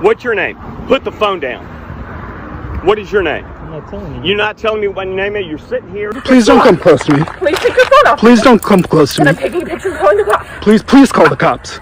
What's your name? Put the phone down. What is your name? I'm not telling you. You're not telling me what your name is. You're sitting here. Please don't come close to me. Please take your phone off. Please don't come close to me. I'm taking a picture and calling the cops. Please call the cops.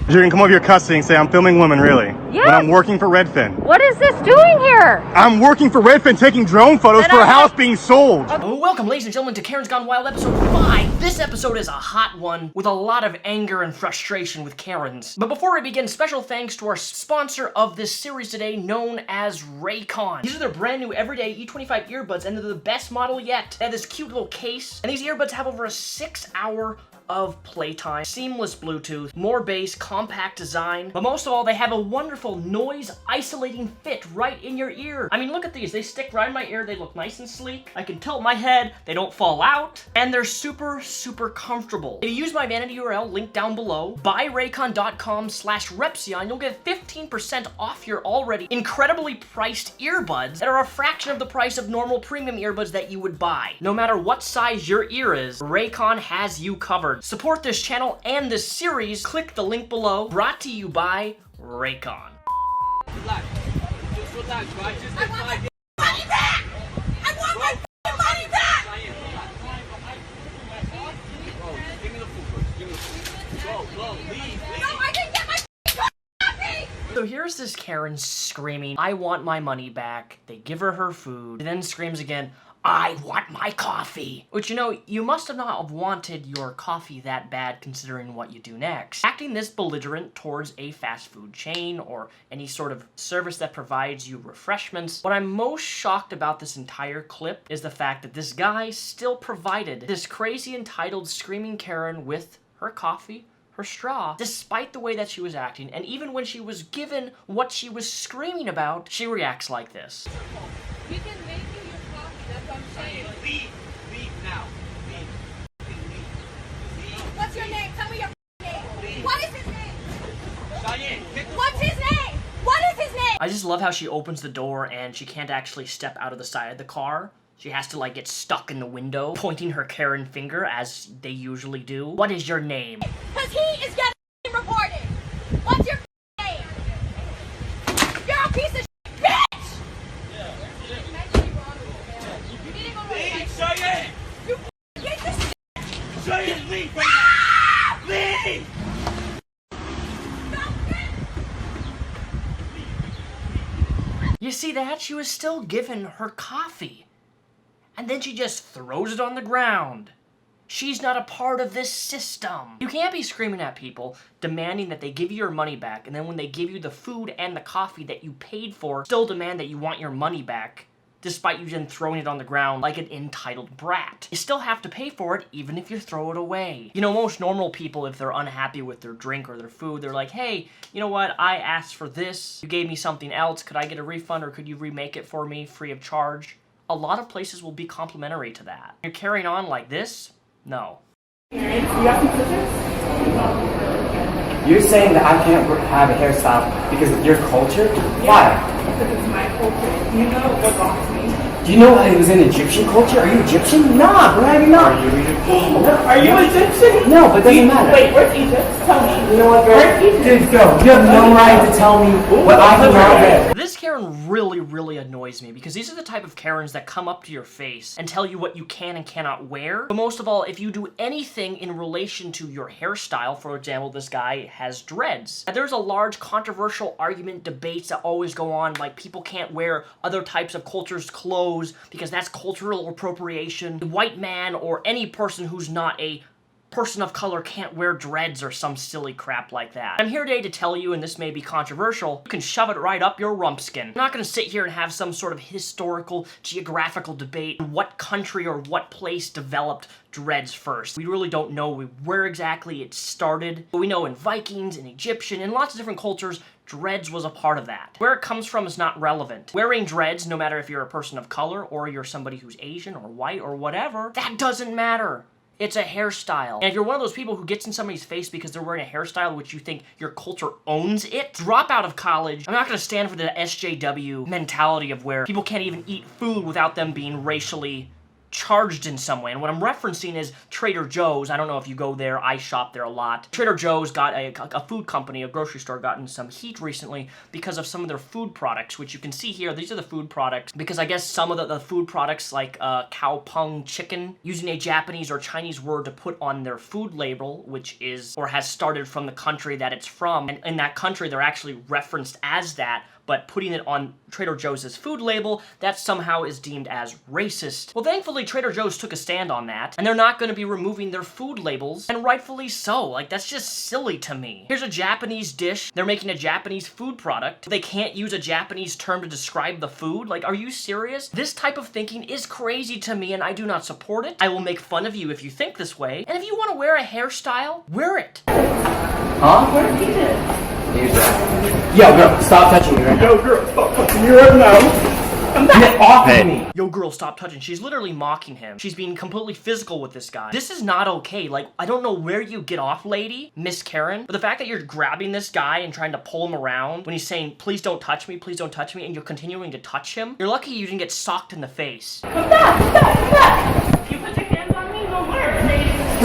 You can come over your custody and say, I'm filming women, really. Yeah. But I'm working for Redfin. What is this doing here? I'm working for Redfin, taking drone photos for a house being sold. Welcome, ladies and gentlemen, to Karen's Gone Wild episode 5. This episode is a hot one with a lot of anger and frustration with Karens. But before we begin, special thanks to our sponsor of this series today, known as Raycon. These are their brand new everyday E25 earbuds, and they're the best model yet. They have this cute little case, and these earbuds have over a 6-hour of playtime, seamless Bluetooth, more bass, compact design, but most of all, they have a wonderful noise isolating fit right in your ear. I mean, look at these. They stick right in my ear. They look nice and sleek. I can tilt my head. They don't fall out, and they're super, super comfortable. If you use my vanity URL, link down below, buyraycon.com/Repzion, you'll get 15% off your already incredibly priced earbuds that are a fraction of the price of normal premium earbuds that you would buy. No matter what size your ear is, Raycon has you covered. Support this channel and this series. Click the link below. Brought to you by Raycon. Relax. Just relax, right? Just get 5 minutes. Money back! I want my money back! Bro, give me the food first. Give me the food. Go, leave. No, I didn't get my coffee! So here's this Karen screaming, I want my money back. They give her her food, and then screams again, I want my coffee. Which, you know, you must have not have wanted your coffee that bad considering what you do next. Acting this belligerent towards a fast food chain or any sort of service that provides you refreshments. What I'm most shocked about this entire clip is the fact that this guy still provided this crazy entitled screaming Karen with her coffee, her straw, despite the way that she was acting, and even when she was given what she was screaming about, she reacts like this. We can make you your coffee, that's what I'm saying. Leave now. Leave. What's your name? Tell me your name. What is his name? What's his name? What is his name? I just love how she opens the door and she can't actually step out of the side of the car. She has to, like, get stuck in the window, pointing her Karen finger, as they usually do. What is your name? Because he is getting reported. What's your name? You're a piece of shit, bitch! You need to go to the Cheyenne! You get this shit! Cheyenne, leave right now! Leave! You see that? She was still given her coffee. And then she just throws it on the ground. She's not a part of this system. You can't be screaming at people, demanding that they give you your money back, and then when they give you the food and the coffee that you paid for, still demand that you want your money back, despite you then throwing it on the ground like an entitled brat. You still have to pay for it, even if you throw it away. You know, most normal people, if they're unhappy with their drink or their food, they're like, hey, you know what, I asked for this, you gave me something else, could I get a refund or could you remake it for me free of charge? A lot of places will be complimentary to that. You're carrying on like this? No. You got some scissors? You're saying that I can't have a hairstyle because of your culture? Why? Because it's my culture. You know what bothers me. Do you know it was in Egyptian culture? Are you Egyptian? Nah, bro, you're not. Are you Egyptian? No, but it doesn't matter. Wait, where's Egypt? Tell me. You know what, girl? Where's Egypt? Dude, go. You have no right to tell me what I can wear. This Karen really annoys me because these are the type of Karens that come up to your face and tell you what you can and cannot wear. But most of all, if you do anything in relation to your hairstyle, for example, this guy has dreads. And there's a large controversial argument, debates that always go on, like people can't wear other types of cultures' clothes because that's cultural appropriation. A white man or any person who's not a person of color can't wear dreads or some silly crap like that. I'm here today to tell you, and this may be controversial, you can shove it right up your rumpskin. I'm not gonna sit here and have some sort of historical, geographical debate on what country or what place developed dreads first. We really don't know where exactly it started, but we know in Vikings, in Egyptian, in lots of different cultures, dreads was a part of that. Where it comes from is not relevant. Wearing dreads, no matter if you're a person of color or you're somebody who's Asian or white or whatever, that doesn't matter. It's a hairstyle. And if you're one of those people who gets in somebody's face because they're wearing a hairstyle which you think your culture owns it, drop out of college. I'm not gonna stand for the SJW mentality of where people can't even eat food without them being racially charged in some way. And what I'm referencing is Trader Joe's. I don't know if you go there. I shop there a lot. Trader Joe's got a food company, a grocery store, gotten some heat recently because of some of their food products, which you can see here. These are the food products because I guess some of the food products like cow pung chicken, using a Japanese or Chinese word to put on their food label, which is or has started from the country that it's from. And in that country, they're actually referenced as that, but putting it on Trader Joe's food label, that somehow is deemed as racist. Well, thankfully, Trader Joe's took a stand on that, and they're not going to be removing their food labels, and rightfully so. Like, that's just silly to me. Here's a Japanese dish. They're making a Japanese food product. They can't use a Japanese term to describe the food? Like, are you serious? This type of thinking is crazy to me, and I do not support it. I will make fun of you if you think this way, and if you want to wear a hairstyle, wear it. Huh? Where did you it? Yo, girl, stop touching me right now. Yo, girl, stop touching me right now. Get off of me. Yo, girl, stop touching. She's literally mocking him. She's being completely physical with this guy. This is not okay. Like, I don't know where you get off, lady, Miss Karen, but the fact that you're grabbing this guy and trying to pull him around when he's saying, please don't touch me, and you're continuing to touch him, you're lucky you didn't get socked in the face. Come back. You put your hands on me, no words.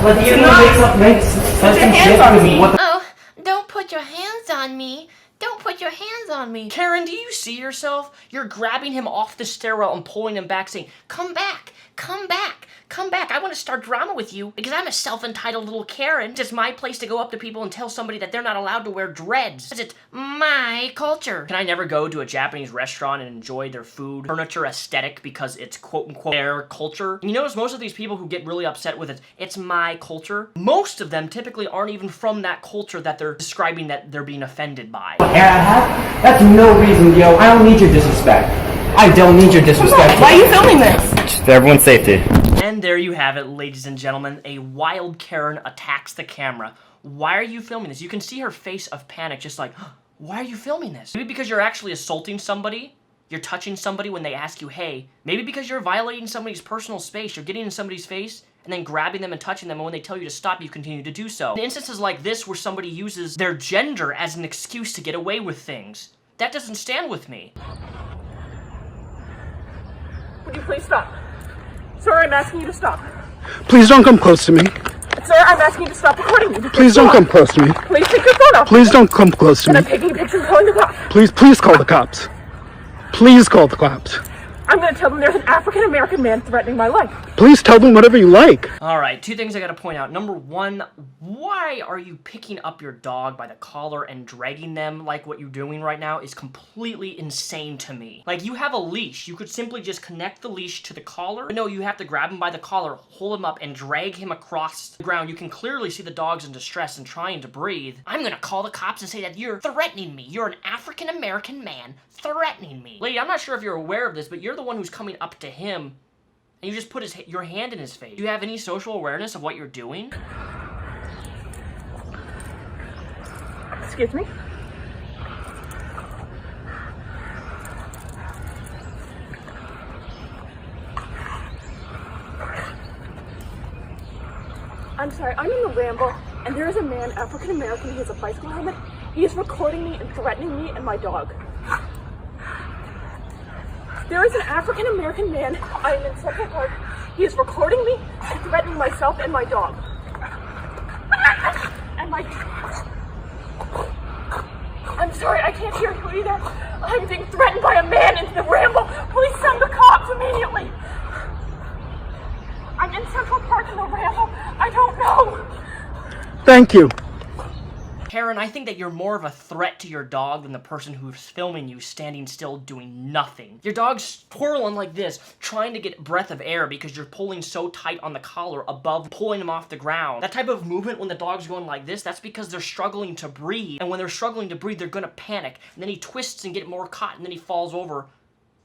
What? You know, make some shit on me. What? Oh, don't put your hands on me. Don't put your hands on me. Karen, do you see yourself? You're grabbing him off the stairwell and pulling him back, saying, come back, come back, come back. I want to start drama with you because I'm a self-entitled little Karen. It's my place to go up to people and tell somebody that they're not allowed to wear dreads. It's my culture. Can I never go to a Japanese restaurant and enjoy their food, furniture, aesthetic because it's quote-unquote their culture? And you notice most of these people who get really upset with it, it's my culture, most of them typically aren't even from that culture that they're describing that they're being offended by. Hair I have? That's no reason, yo. I don't need your disrespect. I don't need your disrespect. Why are you filming this? Just for everyone's safety. And there you have it, ladies and gentlemen. A wild Karen attacks the camera. Why are you filming this? You can see her face of panic, just like, why are you filming this? Maybe because you're actually assaulting somebody. You're touching somebody when they ask you, hey. Maybe because you're violating somebody's personal space. You're getting in somebody's face and then grabbing them and touching them, and when they tell you to stop, you continue to do so. In instances like this where somebody uses their gender as an excuse to get away with things, that doesn't stand with me. Would you please stop? Sir, I'm asking you to stop. Please don't come close to me. Sir, I'm asking you to stop recording me. Please don't come close to me. Please take your phone off. Please don't come close to And I'm me. taking pictures and calling the cops. Please call the cops. Please call the cops. I'm gonna tell them there's an African-American man threatening my life. Please tell them whatever you like. Alright, two things I gotta point out. Number one, why are you picking up your dog by the collar and dragging them like what you're doing right now is completely insane to me. Like, you have a leash. You could simply just connect the leash to the collar. But no, you have to grab him by the collar, hold him up, and drag him across the ground. You can clearly see the dog's in distress and trying to breathe. I'm gonna call the cops and say that you're threatening me. You're an African-American man threatening me. Lady, I'm not sure if you're aware of this, but you're the one who's coming up to him and you just put your hand in his face. Do you have any social awareness of what you're doing? Excuse me? I'm sorry, I'm in the Ramble, and there is a man, African-American, he has a bicycle helmet. He is recording me and threatening me and my dog. There is an African-American man, I am in Central Park. He is recording me and threatening myself and my dog. And my... I'm sorry, I can't hear you either. I'm being threatened by a man in the Ramble. Please send the cops immediately. I'm in Central Park in the Ramble. I don't know. Thank you. Karen, I think that you're more of a threat to your dog than the person who's filming you standing still doing nothing. Your dog's twirling like this, trying to get breath of air because you're pulling so tight on the collar above pulling him off the ground. That type of movement when the dog's going like this, that's because they're struggling to breathe. And when they're struggling to breathe, they're gonna panic. And then he twists and get more caught, and then he falls over.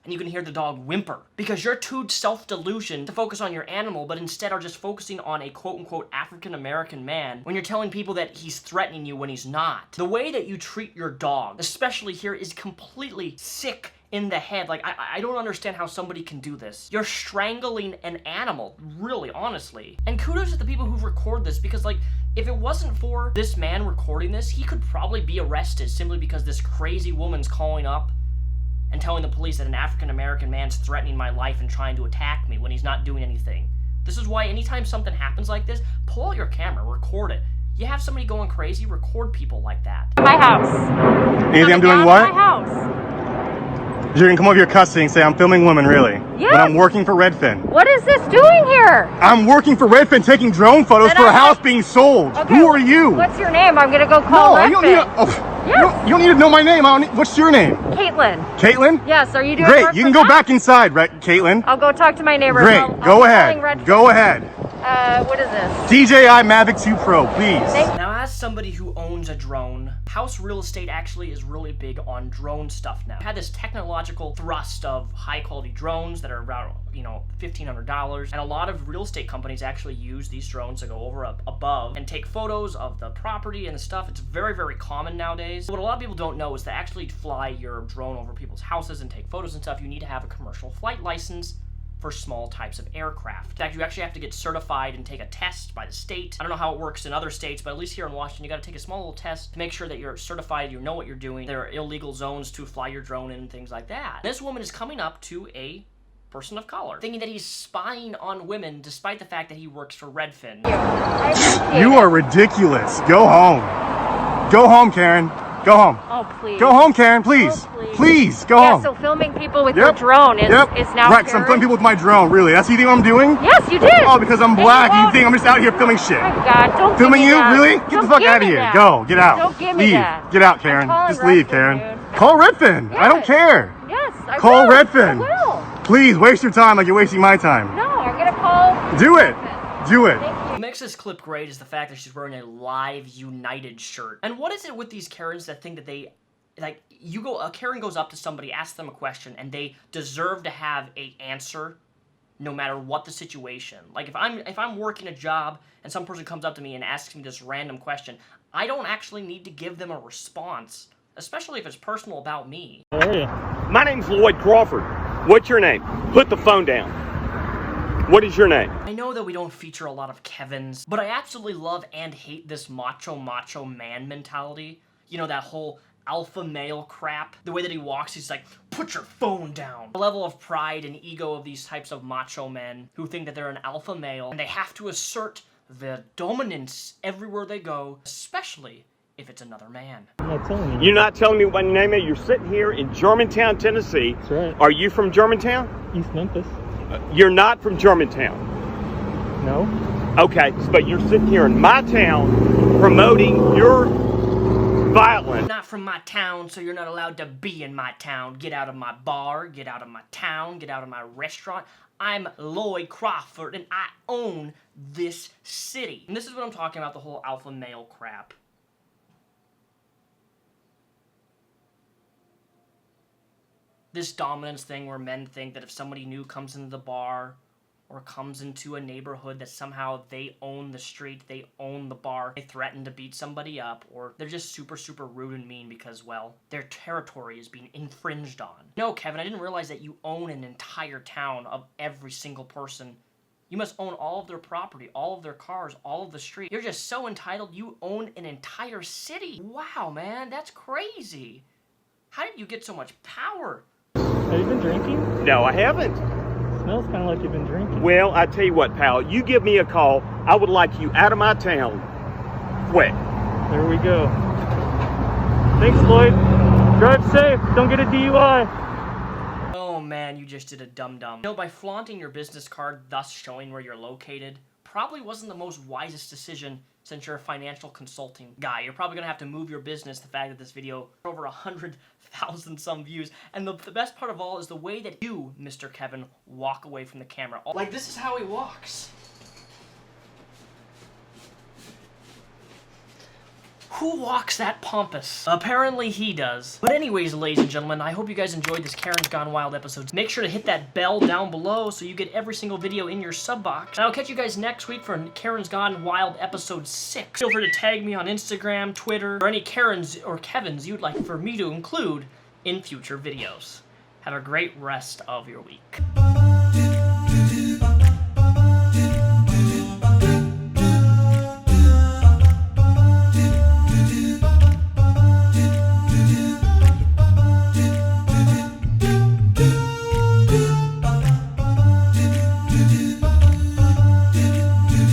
And you can hear the dog whimper. Because you're too self-delusioned to focus on your animal, but instead are just focusing on a quote-unquote African-American man when you're telling people that he's threatening you when he's not. The way that you treat your dog, especially here, is completely sick in the head. Like, I don't understand how somebody can do this. You're strangling an animal, really, honestly. And kudos to the people who record this, because, like, if it wasn't for this man recording this, he could probably be arrested simply because this crazy woman's calling up and telling the police that an African-American man's threatening my life and trying to attack me when he's not doing anything. This is why anytime something happens like this, pull out your camera, record it. You have somebody going crazy, record people like that. My house. Anything I'm doing what? My house. You're gonna come over here cussing and say I'm filming women, really? Yes. When I'm working for Redfin. What is this doing here? I'm working for Redfin taking drone photos for a house being sold. Okay, Who are you? What's your name? I'm gonna go call No, you don't need to, Yes. you don't need to know my name. What's your name? Caitlin. Caitlin? Yes, are you doing Great, work you for can go them? back inside, right, Caitlin? I'll go talk to my neighbor. Great, I'll go be calling ahead. Redfin. Go ahead. What is this? DJI Mavic 2 Pro, please. Now, as somebody who owns a drone, house real estate actually is really big on drone stuff now. Had this technological thrust of high-quality drones that are around, $1,500, and a lot of real estate companies actually use these drones to go over above and take photos of the property and the stuff. It's very, very common nowadays. What a lot of people don't know is to actually fly your drone over people's houses and take photos and stuff, you need to have a commercial flight license for small types of aircraft. In fact, you actually have to get certified and take a test by the state. I don't know how it works in other states, but at least here in Washington, you gotta take a small little test to make sure that you're certified, you know what you're doing. There are illegal zones to fly your drone in and things like that. This woman is coming up to a person of color, thinking that he's spying on women despite the fact that he works for Redfin. You are ridiculous. Go home. Go home, Karen. Go home. Oh, please. Go home, Karen, please. Oh, please. Please, go Yeah, home. so filming people with your drone is now right, 'cause I'm filming people with my drone, really. That's what you think I'm doing? Yes, you did. Oh, because I'm black, you think I'm just out here filming shit. Oh my God, don't Filming give me you? that. Really? Get Don't the fuck give out of me here. that. Go, get out. Don't give me leave. that. Get out, Karen. calling Just leave, Redfin, Karen. dude. Call Redfin. I don't care. Yes, I Call will. Redfin. I will. Please, waste your time like you're wasting my time. No, I'm gonna call. Do it. Do it. What makes this clip great is the fact that she's wearing a Live United shirt. And what is it with these Karens that think that they, like, a Karen goes up to somebody, asks them a question, and they deserve to have a answer no matter what the situation. Like, if I'm working a job and some person comes up to me and asks me this random question, I don't actually need to give them a response, especially if it's personal about me. My name's Lloyd Crawford. What's your name? Put the phone down. What is your name? I know that we don't feature a lot of Kevins, but I absolutely love and hate this macho man mentality. You know, that whole alpha male crap. The way that he walks, he's like, put your phone down. The level of pride and ego of these types of macho men who think that they're an alpha male and they have to assert their dominance everywhere they go, especially if it's another man. I'm not telling you. You're not telling me what your name is. You're sitting here in Germantown, Tennessee. That's right. Are you from Germantown? East Memphis. You're not from Germantown. No. Okay, but you're sitting here in my town promoting your violence. Not from my town, so you're not allowed to be in my town. Get out of my bar, get out of my town, get out of my restaurant. I'm Lloyd Crawford, and I own this city. And this is what I'm talking about, the whole alpha male crap. This dominance thing where men think that if somebody new comes into the bar or comes into a neighborhood that somehow they own the street, they own the bar, they threaten to beat somebody up, or they're just super, super rude and mean because, well, their territory is being infringed on. No, Kevin, I didn't realize that you own an entire town of every single person. You must own all of their property, all of their cars, all of the street. You're just so entitled, you own an entire city. Wow, man, that's crazy. How did you get so much power? Have you been drinking? No, I haven't. Smells kind of like you've been drinking. Well, I tell you what, pal. You give me a call. I would like you out of my town. Quick. There we go. Thanks, Lloyd. Drive safe. Don't get a DUI. Oh man, you just did a dum-dum. You know, by flaunting your business card, thus showing where you're located, probably wasn't the most wisest decision since you're a financial consulting guy. You're probably gonna have to move your business. The fact that this video over 100,000 some views, and the best part of all is the way that you, Mr. Kevin, walk away from the camera. Like, this is how he walks. Who walks that pompous? Apparently he does. But anyways, ladies and gentlemen, I hope you guys enjoyed this Karen's Gone Wild episode. Make sure to hit that bell down below so you get every single video in your sub box. And I'll catch you guys next week for Karen's Gone Wild episode 6. Feel free to tag me on Instagram, Twitter, or any Karens or Kevins you'd like for me to include in future videos. Have a great rest of your week.